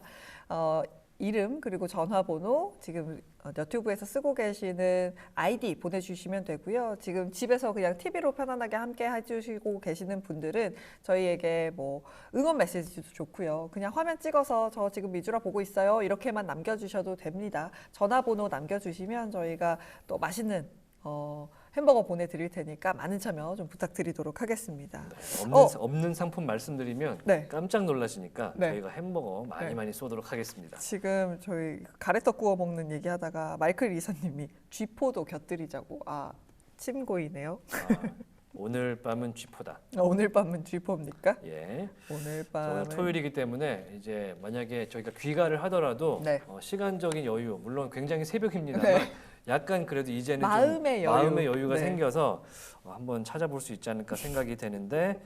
이름 그리고 전화번호 지금 너튜브에서 쓰고 계시는 아이디 보내주시면 되고요. 지금 집에서 그냥 TV로 편안하게 함께 해주시고 계시는 분들은 저희에게 뭐 응원 메시지도 좋고요. 그냥 화면 찍어서 저 지금 미주라 보고 있어요. 이렇게만 남겨주셔도 됩니다. 전화번호 남겨주시면 저희가 또 맛있는 햄버거 보내드릴 테니까 많은 참여 좀 부탁드리도록 하겠습니다. 네, 없는 상품 말씀드리면 네. 깜짝 놀라시니까 네. 저희가 햄버거 많이 네. 많이 쏘도록 하겠습니다. 지금 저희 가래떡 구워 먹는 얘기하다가 마이클 이사님이 쥐포도 곁들이자고 침 고이네요. 오늘 밤은 쥐포다. 오늘 밤은 쥐포입니까? 예. 오늘 오늘 밤은 토요일이기 때문에 이제 만약에 저희가 귀가를 하더라도 네. 시간적인 여유 물론 굉장히 새벽입니다만 네. 약간 그래도 이제는 좀 마음의 여유. 마음의 여유가 네. 생겨서 한번 찾아볼 수 있지 않을까 생각이 되는데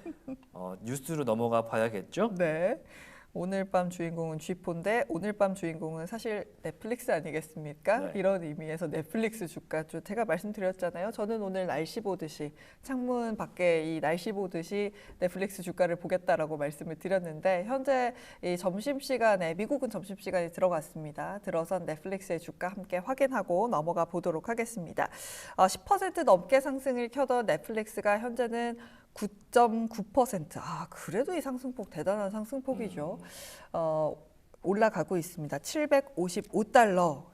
뉴스로 넘어가 봐야겠죠? 네. 오늘 밤 주인공은 쥐포인데 오늘 밤 주인공은 사실 넷플릭스 아니겠습니까? 네. 이런 의미에서 넷플릭스 주가 좀 제가 말씀드렸잖아요. 저는 오늘 날씨 보듯이 창문 밖에 이 날씨 보듯이 넷플릭스 주가를 보겠다라고 말씀을 드렸는데 현재 이 점심시간에 미국은 점심시간에 들어갔습니다. 들어선 넷플릭스의 주가 함께 확인하고 넘어가 보도록 하겠습니다. 10% 넘게 상승을 켜던 넷플릭스가 현재는 9.9%. 그래도 이 상승폭 대단한 상승폭이죠. 올라가고 있습니다. 755달러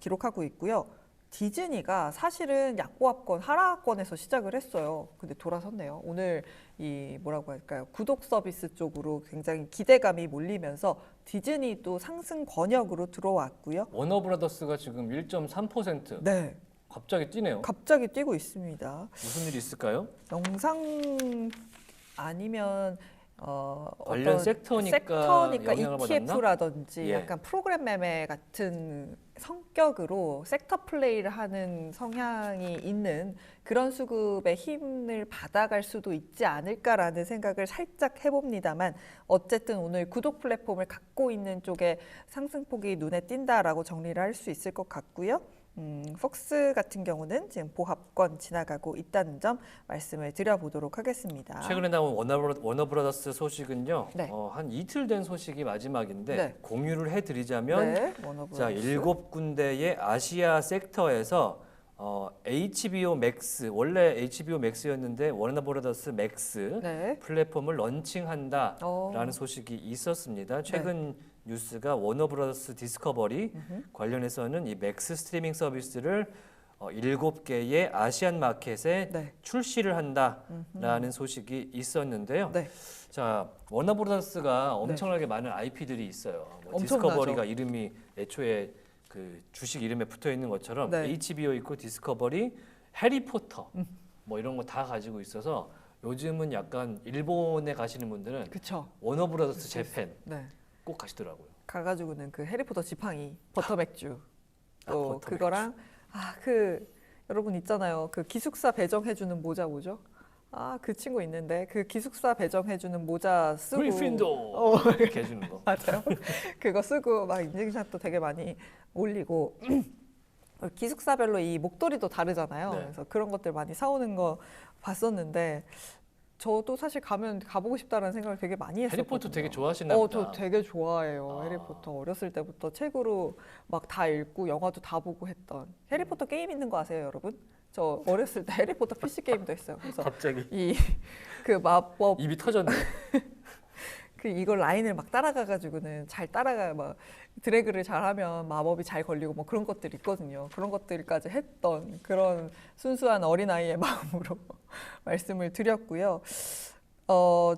기록하고 있고요. 디즈니가 사실은 약보합권, 하락권에서 시작을 했어요. 근데 돌아섰네요. 오늘 이 뭐라고 할까요? 구독 서비스 쪽으로 굉장히 기대감이 몰리면서 디즈니도 상승 권역으로 들어왔고요. 워너브라더스가 지금 1.3%. 네. 갑자기 뛰네요. 갑자기 뛰고 있습니다. 무슨 일이 있을까요? 영상 아니면 관련 어떤 섹터니까 영향을 받았나? ETF라든지 예. 약간 프로그램 매매 같은 성격으로 섹터 플레이를 하는 성향이 있는 그런 수급의 힘을 받아갈 수도 있지 않을까라는 생각을 살짝 해봅니다만 어쨌든 오늘 구독 플랫폼을 갖고 있는 쪽에 상승폭이 눈에 띈다라고 정리를 할 수 있을 것 같고요. 폭스 같은 경우는 지금 보합권 지나가고 있다는 점 말씀을 드려보도록 하겠습니다. 최근에 나온 워너브라더스 소식은요. 네. 한 이틀 된 소식이 마지막인데 네. 공유를 해드리자면 네, 워너브라더스. 자, 7군데의 아시아 섹터에서 HBO 맥스, 원래 HBO 맥스였는데 워너브라더스 맥스 네. 플랫폼을 런칭한다라는 어. 소식이 있었습니다. 최근 뉴스가 워너브라더스 디스커버리 관련해서는 이 맥스 스트리밍 서비스를 7개의 아시안 마켓에 네. 출시를 한다라는 소식이 있었는데요. 네. 자, 워너브라더스가 엄청나게 많은 IP들이 있어요. 뭐 디스커버리가 이름이 애초에 그 주식 이름에 붙어 있는 것처럼 네. HBO 있고 디스커버리, 해리포터 뭐 이런 거 다 가지고 있어서 요즘은 약간 일본에 가시는 분들은 그쵸. 워너브라더스 재팬 네. 꼭 가시더라고요. 가가지고는 그 해리포터 지팡이, 버터 맥주, 또 버터 그거랑 그 여러분 있잖아요. 그 기숙사 배정해주는 모자 뭐죠? 그 친구 있는데 그 기숙사 배정해주는 모자 쓰고 그리핀도 이렇게 해주는 거. 맞아요. 그거 쓰고 막 인증샷도 되게 많이 올리고 기숙사별로 이 목도리도 다르잖아요. 네. 그래서 그런 것들 많이 사오는 거 봤었는데 저도 사실 가면 가보고 싶다라는 생각을 되게 많이 했었거든요. 해리포터 되게 좋아하시나 보다. 저 되게 좋아해요. 해리포터 어렸을 때부터 책으로 막 다 읽고 영화도 다 보고 했던. 해리포터 게임 있는 거 아세요, 여러분? 저 어렸을 때 해리포터 PC 게임도 했어요. 그래서 갑자기 이 그 마법 입이 터졌네. 그 이걸 라인을 막 따라가가지고는 잘 따라가 막 드래그를 잘하면 마법이 잘 걸리고 뭐 그런 것들이 있거든요. 그런 것들까지 했던 그런 순수한 어린아이의 마음으로 말씀을 드렸고요.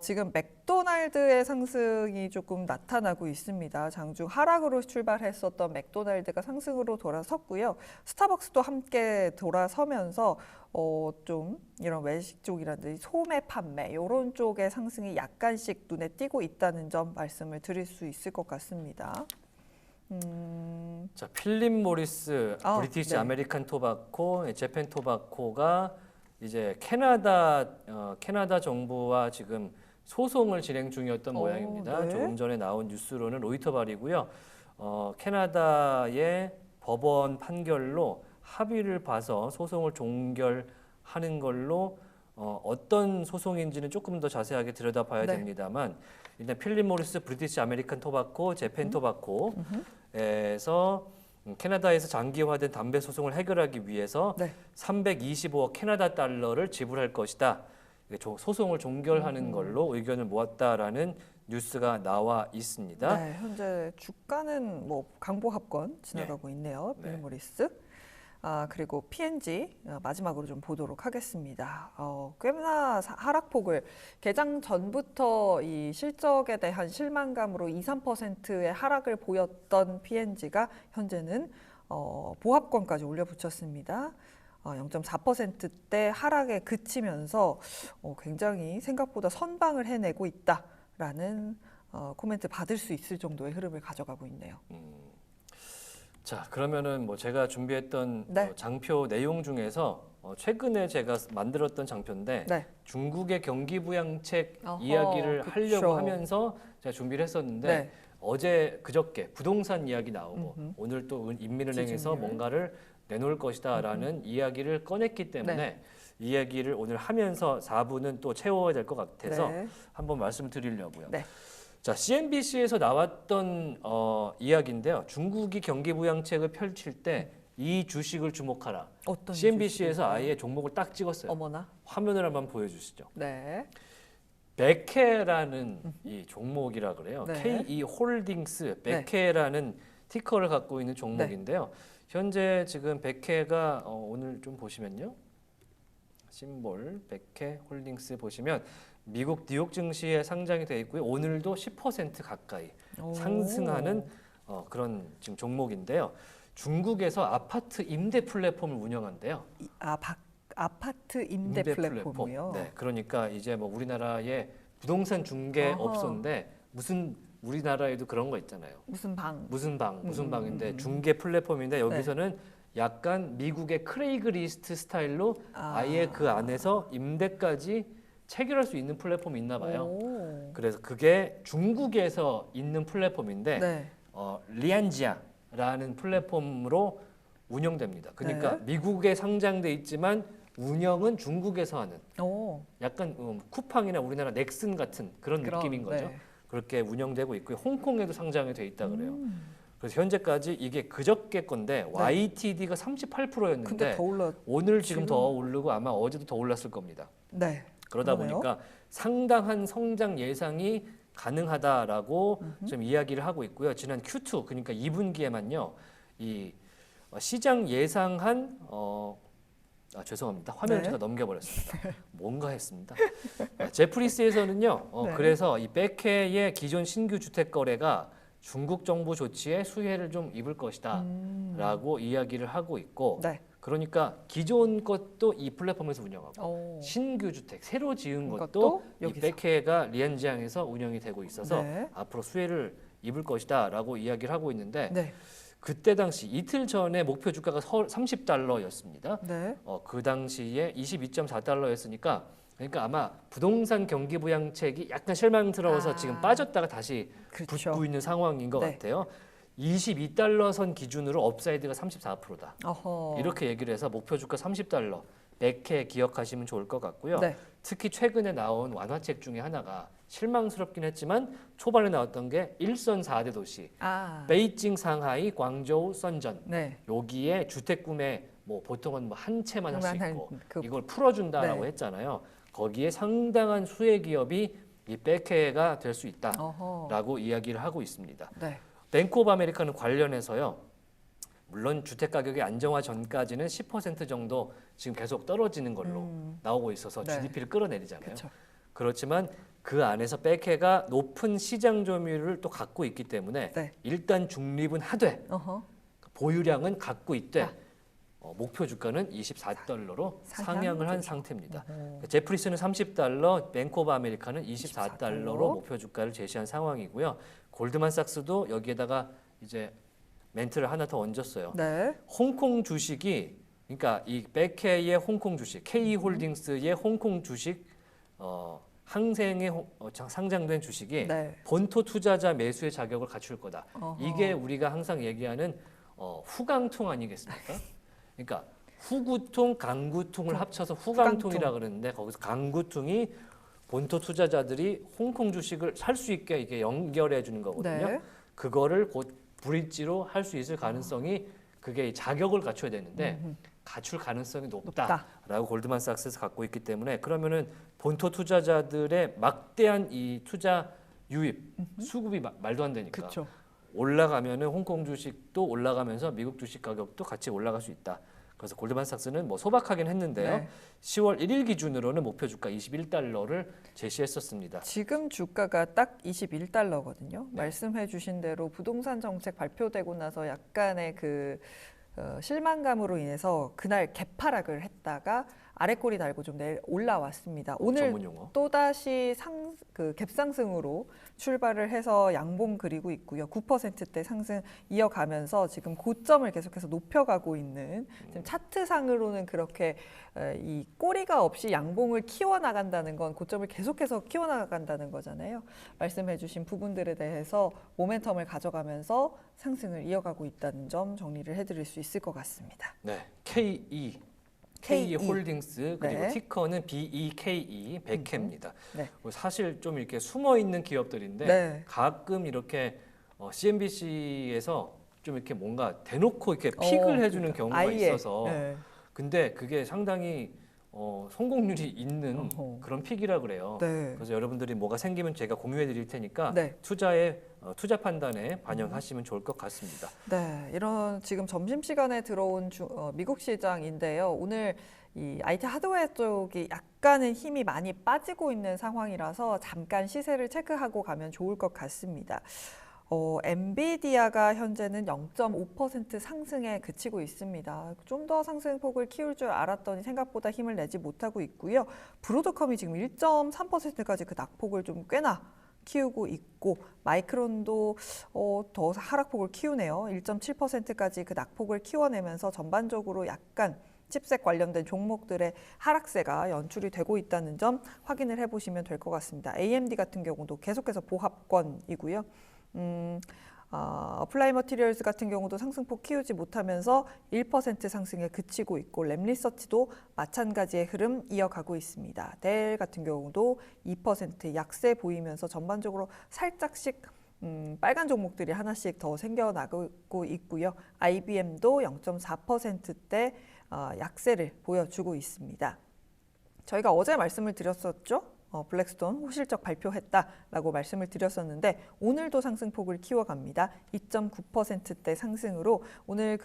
지금 맥도날드의 상승이 조금 나타나고 있습니다. 장중 하락으로 출발했었던 맥도날드가 상승으로 돌아섰고요. 스타벅스도 함께 돌아서면서 좀 이런 외식 쪽이라든지 소매 판매 이런 쪽의 상승이 약간씩 눈에 띄고 있다는 점 말씀을 드릴 수 있을 것 같습니다. 자, 필립 모리스, 브리티시 네. 아메리칸 토바코, 재팬 토바코가 이제 캐나다 정부와 지금 소송을 진행 중이었던 모양입니다. 네. 조금 전에 나온 뉴스로는 로이터발이고요. 캐나다의 법원 판결로 합의를 봐서 소송을 종결하는 걸로 어떤 소송인지는 조금 더 자세하게 들여다봐야 네. 됩니다만 일단 필립 모리스, 브리티시 아메리칸 토바코, 재팬 토바코에서 캐나다에서 장기화된 담배 소송을 해결하기 위해서 네. 325억 캐나다 달러를 지불할 것이다. 소송을 종결하는 걸로 의견을 모았다라는 뉴스가 나와 있습니다. 네, 현재 주가는 뭐 강보합권 지나가고 있네요. 네. 필모리스. 그리고 P&G 마지막으로 좀 보도록 하겠습니다. 꽤나 하락폭을 개장 전부터 이 실적에 대한 실망감으로 2~3%의 하락을 보였던 P&G가 현재는 보합권까지 올려붙였습니다. 0.4%대 하락에 그치면서 굉장히 생각보다 선방을 해내고 있다라는 코멘트 받을 수 있을 정도의 흐름을 가져가고 있네요. 자, 그러면은 뭐 제가 준비했던 네. 장표 내용 중에서 최근에 제가 만들었던 장표인데 네. 중국의 경기 부양책 어허, 이야기를 그쵸. 하려고 하면서 제가 준비를 했었는데 네. 어제 그저께 부동산 이야기 나오고 음흠. 오늘 또 인민은행에서 지준율. 뭔가를 내놓을 것이다라는 이야기를 꺼냈기 때문에 이 이야기를 오늘 하면서 4부는 또 채워야 될 것 같아서 네. 한번 말씀드리려고요. 네. 자, CNBC에서 나왔던 이야기인데요. 중국이 경기 부양책을 펼칠 때 이 주식을 주목하라. 어떤 CNBC에서 주식일까요? 아예 종목을 딱 찍었어요. 어머나. 화면을 한번 보여주시죠. 네. 베케라는 이 종목이라 그래요. 네. KE 홀딩스 베케라는 티커를 갖고 있는 종목인데요. 현재 지금 베케가 오늘 좀 보시면요. 심볼 베케 홀딩스 보시면 미국 뉴욕 증시에 상장이 되어 있고요. 오늘도 10% 가까이 상승하는 그런 지금 종목인데요. 중국에서 아파트 임대 플랫폼을 운영한대요. 아파트 임대 플랫폼이요. 네, 그러니까 이제 뭐 우리나라의 부동산 중개업소인데 무슨 우리나라에도 그런 거 있잖아요. 무슨 방인데 중개 플랫폼인데 여기서는 약간 미국의 크레이그리스트 스타일로 아예 그 안에서 임대까지 체결할 수 있는 플랫폼이 있나 봐요. 오. 그래서 그게 중국에서 있는 플랫폼인데 네. 리안지아라는 플랫폼으로 운영됩니다. 그러니까 네. 미국에 상장돼 있지만 운영은 중국에서 하는 오. 약간 쿠팡이나 우리나라 넥슨 같은 그런 느낌인 거죠. 네. 그렇게 운영되고 있고요. 홍콩에도 상장이 돼 있다 그래요. 그래서 현재까지 이게 그저께 건데 YTD가 38%였는데 근데 더 올라. 오늘 지금 더 오르고 아마 어제도 더 올랐을 겁니다. 네. 그러다 그러네요. 보니까 상당한 성장 예상이 가능하다라고 좀 이야기를 하고 있고요. 지난 Q2 그러니까 2분기에만요. 이 시장 예상한 죄송합니다. 화면을 네. 제가 넘겨버렸습니다. 뭔가 했습니다. 제프리스에서는요. 네. 그래서 이 백해의 기존 신규 주택 거래가 중국 정부 조치에 수혜를 좀 입을 것이다라고 이야기를 하고 있고, 네. 그러니까 기존 것도 이 플랫폼에서 운영하고 오. 신규 주택 새로 지은 것도 것도 이 여기서. 백해가 리안지앙에서 운영이 되고 있어서 네. 앞으로 수혜를 입을 것이다라고 이야기를 하고 있는데. 네. 그때 당시 이틀 전에 목표 주가가 $30였습니다. 네. 그 당시에 22.4달러였으니까 그러니까 아마 부동산 경기 부양책이 약간 실망스러워서 지금 빠졌다가 다시 그렇죠. 붙고 있는 상황인 것 네. 같아요. 22달러 선 기준으로 업사이드가 34%다. 어허. 이렇게 얘기를 해서 목표 주가 $30 100회 기억하시면 좋을 것 같고요. 네. 특히 최근에 나온 완화책 중에 하나가 실망스럽긴 했지만 초반에 나왔던 게 일선 4대 도시 베이징, 상하이, 광저우, 선전 네. 여기에 주택 구매 뭐 보통은 뭐 한 채만 할 수 있고 그 이걸 풀어준다라고 네. 했잖아요. 거기에 상당한 수혜 기업이 이 백해가 될 수 있다라고 어허. 이야기를 하고 있습니다. 네. 뱅크 오브 아메리카는 관련해서요. 물론 주택 가격이 안정화 전까지는 10% 정도 지금 계속 떨어지는 걸로 나오고 있어서 네. GDP를 끌어내리잖아요. 그쵸. 그렇지만 그 안에서 백해가 높은 시장 점유율을 또 갖고 있기 때문에 네. 일단 중립은 하되 어허. 보유량은 갖고 있되 목표 주가는 $24로 상향을 한 상향 상태입니다. 어허. 제프리스는 $30, 뱅크 오브 아메리카는 $24로 24달러. 목표 주가를 제시한 상황이고요. 골드만삭스도 여기에다가 이제 멘트를 하나 더 얹었어요. 네. 홍콩 주식이 그러니까 이 백해의 홍콩 주식, KE 홀딩스의 홍콩 주식 항생에 상장된 주식이 네. 본토 투자자 매수의 자격을 갖출 거다. 어허. 이게 우리가 항상 얘기하는 후강통 아니겠습니까? 그러니까 후구통, 강구통을 합쳐서 후강통이라 그러는데 거기서 강구통이 본토 투자자들이 홍콩 주식을 살 수 있게 이게 연결해 주는 거거든요. 네. 그거를 곧 브릿지로 할 수 있을 가능성이 그게 자격을 갖춰야 되는데 갖출 가능성이 높다라고 골드만삭스에서 갖고 있기 때문에 그러면은 본토 투자자들의 막대한 이 투자 유입 수급이 말도 안 되니까 그렇죠. 올라가면은 홍콩 주식도 올라가면서 미국 주식 가격도 같이 올라갈 수 있다. 그래서 골드만삭스는 뭐 소박하긴 했는데요. 네. 10월 1일 기준으로는 목표 주가 $21를 제시했었습니다. 지금 주가가 딱 $21거든요. 말씀해 주신 대로 부동산 정책 발표되고 나서 약간의 그 실망감으로 인해서 그날 개파락을 했다가 아래 꼬리 달고 좀 올라왔습니다. 오늘 전문 용어. 또다시 갭상승으로 출발을 해서 양봉 그리고 있고요. 9%대 상승 이어가면서 지금 고점을 계속해서 높여가고 있는, 지금 차트상으로는 그렇게 이 꼬리가 없이 양봉을 키워나간다는 건 고점을 계속해서 키워나간다는 거잖아요. 말씀해주신 부분들에 대해서 모멘텀을 가져가면서 상승을 이어가고 있다는 점 정리를 해드릴 수 있을 것 같습니다. 네, KE 홀딩스 그리고 네. 티커는 BEKE 백해입니다. 네. 사실 좀 이렇게 숨어 있는 기업들인데 네. 가끔 이렇게 CNBC에서 좀 이렇게 뭔가 대놓고 이렇게 픽을 해주는 그러니까. 경우가 아예. 있어서 네. 근데 그게 상당히 성공률이 있는 어허. 그런 픽이라 그래요. 네. 그래서 여러분들이 뭐가 생기면 제가 공유해 드릴 테니까 네. 투자 판단에 반영하시면 좋을 것 같습니다. 네, 이런 지금 점심시간에 들어온 미국 시장인데요. 오늘 이 IT 하드웨어 쪽이 약간은 힘이 많이 빠지고 있는 상황이라서 잠깐 시세를 체크하고 가면 좋을 것 같습니다. 엔비디아가 현재는 0.5% 상승에 그치고 있습니다. 좀 더 상승폭을 키울 줄 알았더니 생각보다 힘을 내지 못하고 있고요. 브로드컴이 지금 1.3%까지 그 낙폭을 좀 꽤나 키우고 있고, 마이크론도 더 하락폭을 키우네요. 1.7%까지 그 낙폭을 키워내면서 전반적으로 약간 칩셋 관련된 종목들의 하락세가 연출이 되고 있다는 점 확인을 해보시면 될 것 같습니다. AMD 같은 경우도 계속해서 보합권이고요. 어플라이 머티리얼즈 같은 경우도 상승폭 키우지 못하면서 1% 상승에 그치고 있고, 램리서치도 마찬가지의 흐름 이어가고 있습니다. 델 같은 경우도 2% 약세 보이면서 전반적으로 살짝씩 빨간 종목들이 하나씩 더 생겨나고 있고요. IBM도 0.4%대 약세를 보여주고 있습니다. 저희가 어제 말씀을 드렸었죠. 블랙스톤 호실적 발표했다라고 말씀을 드렸었는데 오늘도 상승폭을 키워갑니다. 2.9%대 상승으로 오늘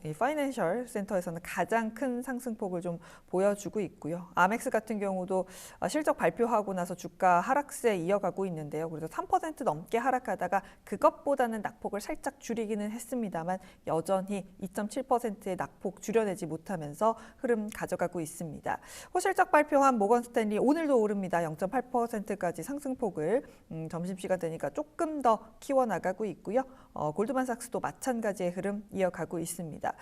이 파이낸셜 센터에서는 가장 큰 상승폭을 좀 보여주고 있고요. 아멕스 같은 경우도 실적 발표하고 나서 주가 하락세 이어가고 있는데요. 그래서 3% 넘게 하락하다가 그것보다는 낙폭을 살짝 줄이기는 했습니다만 여전히 2.7%의 낙폭 줄여내지 못하면서 흐름 가져가고 있습니다. 호실적 발표한 모건스탠리 오늘도 오릅니다. 0.8%까지 상승폭을 점심시간 되니까 조금 더 키워나가고 있고요. 골드만삭스도 마찬가지의 흐름 이어가고 있습니다.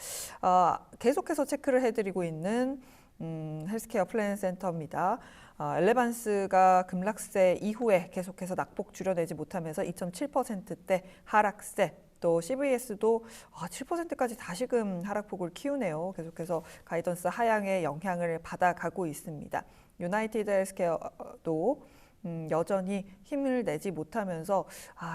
계속해서 체크를 해드리고 있는 헬스케어 플래닛 센터입니다. 엘레반스가 급락세 이후에 계속해서 낙폭 줄여내지 못하면서 2.7%대 하락세, 또 CVS도 7%까지 다시금 하락폭을 키우네요. 계속해서 가이던스 하향의 영향을 받아가고 있습니다. 유나이티드 헬스케어도 여전히 힘을 내지 못하면서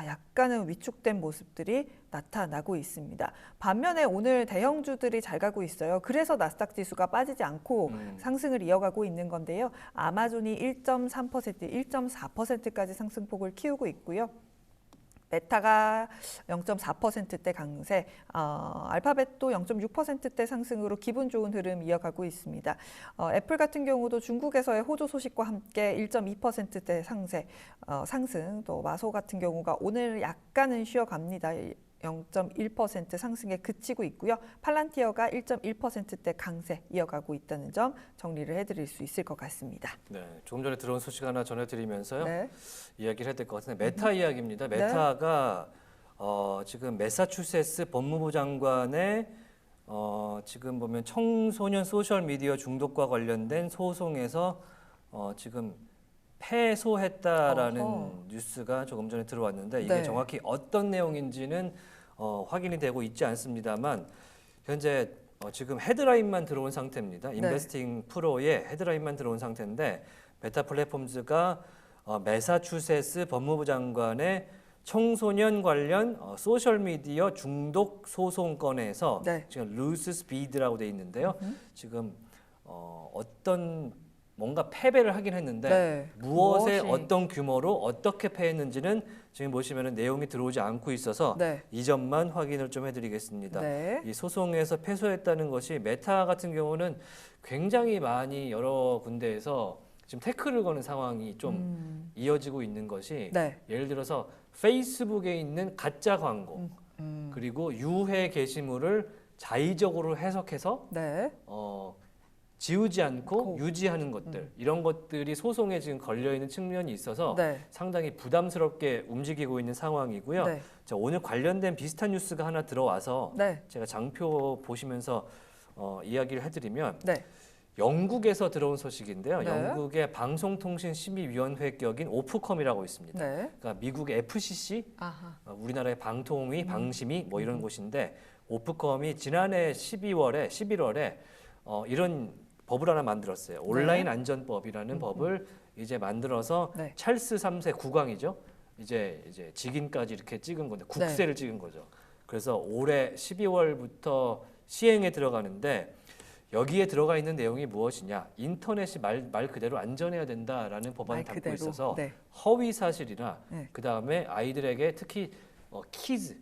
약간은 위축된 모습들이 나타나고 있습니다. 반면에 오늘 대형주들이 잘 가고 있어요. 그래서 나스닥 지수가 빠지지 않고 상승을 이어가고 있는 건데요. 아마존이 1.3%, 1.4%까지 상승폭을 키우고 있고요. 메타가 0.4%대 강세, 알파벳도 0.6%대 상승으로 기분 좋은 흐름 이어가고 있습니다. 애플 같은 경우도 중국에서의 호조 소식과 함께 1.2%대 상승, 또 마소 같은 경우가 오늘 약간은 쉬어갑니다. 0.1% 상승에 그치고 있고요. 팔란티어가 1.1%대 강세 이어가고 있다는 점 정리를 해드릴 수 있을 것 같습니다. 네, 조금 전에 들어온 소식 하나 전해드리면서요. 네. 이야기를 해야 될 것 같은데 메타 이야기입니다. 메타가 지금 매사추세츠 법무부 장관의 지금 보면 청소년 소셜 미디어 중독과 관련된 소송에서 지금 패소했다라는 뉴스가 조금 전에 들어왔는데 이게 정확히 어떤 내용인지는 확인이 되고 있지 않습니다만 현재 지금 헤드라인만 들어온 상태입니다. 인베스팅 프로의 헤드라인만 들어온 상태인데 메타 플랫폼즈가 매사추세츠 법무부 장관의 청소년 관련 소셜미디어 중독 소송 건에서 지금 루스 스피드라고 돼 있는데요. 지금 어떤 뭔가 패배를 하긴 했는데 무엇에 어떤 규모로 어떻게 패했는지는 지금 보시면 내용이 들어오지 않고 있어서 이 점만 확인을 좀 해드리겠습니다. 이 소송에서 패소했다는 것이 메타 같은 경우는 굉장히 많이 여러 군데에서 지금 태클을 거는 상황이 좀 이어지고 있는 것이 예를 들어서 페이스북에 있는 가짜 광고 그리고 유해 게시물을 자의적으로 해석해서 네. 지우지 않고 고. 유지하는 것들 이런 것들이 소송에 지금 걸려 있는 측면이 있어서 네. 상당히 부담스럽게 움직이고 있는 상황이고요. 네. 자, 오늘 관련된 비슷한 뉴스가 하나 들어와서 네. 제가 장표 보시면서 이야기를 해드리면 네. 영국에서 들어온 소식인데요. 네. 영국의 방송통신심의위원회 격인 오프컴이라고 있습니다. 네. 그러니까 미국의 FCC, 아하. 우리나라의 방통위, 방심위 뭐 이런 곳인데 오프컴이 지난해 11월에 이런 법을 하나 만들었어요. 온라인 안전법이라는 법을 이제 만들어서 네. 찰스 3세 국왕이죠. 이제 직인까지 이렇게 찍은 건데 국세를 찍은 거죠. 그래서 올해 12월부터 시행에 들어가는데 여기에 들어가 있는 내용이 무엇이냐? 인터넷이 말 그대로 안전해야 된다라는 법안을 담고 있어서 네. 허위 사실이나 네. 그 다음에 아이들에게 특히 키즈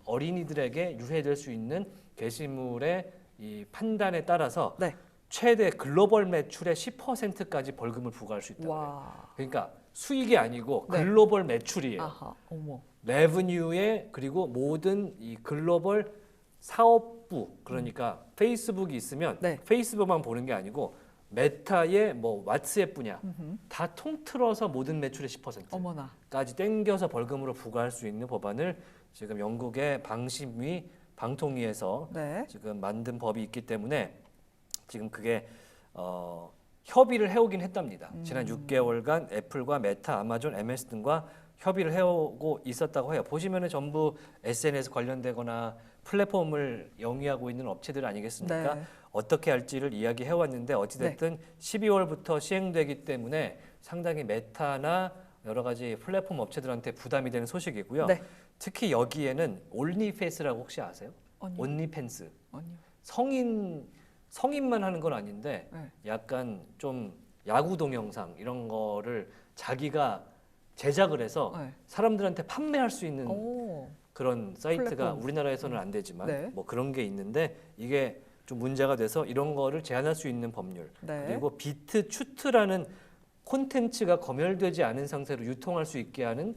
어린이들에게 유해될 수 있는 게시물의 이 판단에 따라서 네. 최대 글로벌 매출의 10%까지 벌금을 부과할 수 있다. 와. 그러니까 수익이 아니고 네. 글로벌 매출이에요. 아하. 어머. 레브뉴에 그리고 모든 이 글로벌 사업부 그러니까 페이스북이 있으면 네. 페이스북만 보는 게 아니고 메타의 뭐 왓츠앱 음흠. 다 통틀어서 모든 매출의 10%까지 어머나. 땡겨서 벌금으로 부과할 수 있는 법안을 지금 영국의 방심위 방통위에서 네. 지금 만든 법이 있기 때문에 지금 그게 협의를 해오긴 했답니다. 지난 6개월간 애플과 메타, 아마존, MS 등과 협의를 해오고 있었다고 해요. 보시면은 전부 SNS 관련되거나 플랫폼을 영위하고 있는 업체들 아니겠습니까? 네. 어떻게 할지를 이야기해왔는데 어찌됐든 12월부터 시행되기 때문에 상당히 메타나 여러 가지 플랫폼 업체들한테 부담이 되는 소식이고요. 네. 특히 여기에는 온리페이스라고 혹시 아세요? 아니요. 온리팬스. 아니요. 성인만 하는 건 아닌데 네. 약간 좀 야구 동영상 이런 거를 자기가 제작을 해서 네. 사람들한테 판매할 수 있는 오. 그런 사이트가 플랫폼. 우리나라에서는 안 되지만 네. 뭐 그런 게 있는데 이게 좀 문제가 돼서 이런 거를 제한할 수 있는 법률 네. 그리고 비트 추트라는 콘텐츠가 검열되지 않은 상태로 유통할 수 있게 하는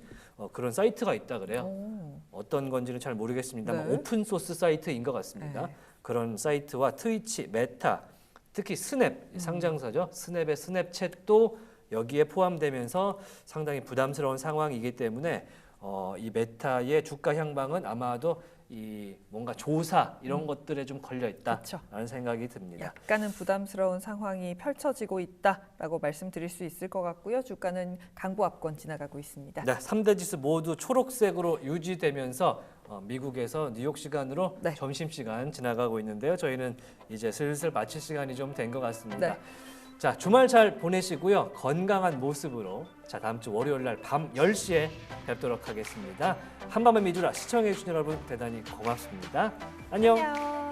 그런 사이트가 있다 그래요. 오. 어떤 건지는 잘 모르겠습니다만 네. 오픈 소스 사이트인 것 같습니다. 네. 그런 사이트와 트위치, 메타, 특히 스냅 상장사죠. 스냅의 스냅챗도 여기에 포함되면서 상당히 부담스러운 상황이기 때문에 이 메타의 주가 향방은 아마도 이 뭔가 조사 이런 것들에 좀 걸려 있다라는 생각이 듭니다. 약간은 부담스러운 상황이 펼쳐지고 있다라고 말씀드릴 수 있을 것 같고요. 주가는 강보합권 지나가고 있습니다. 네, 3대 지수 모두 초록색으로 유지되면서 미국에서 뉴욕 시간으로 네. 점심시간 지나가고 있는데요. 저희는 이제 슬슬 마칠 시간이 좀 된 것 같습니다. 네. 자, 주말 잘 보내시고요. 건강한 모습으로 자, 다음 주 월요일 날 밤 10시에 뵙도록 하겠습니다. 한밤의 미주라 시청해 주신 여러분 대단히 고맙습니다. 안녕. 안녕.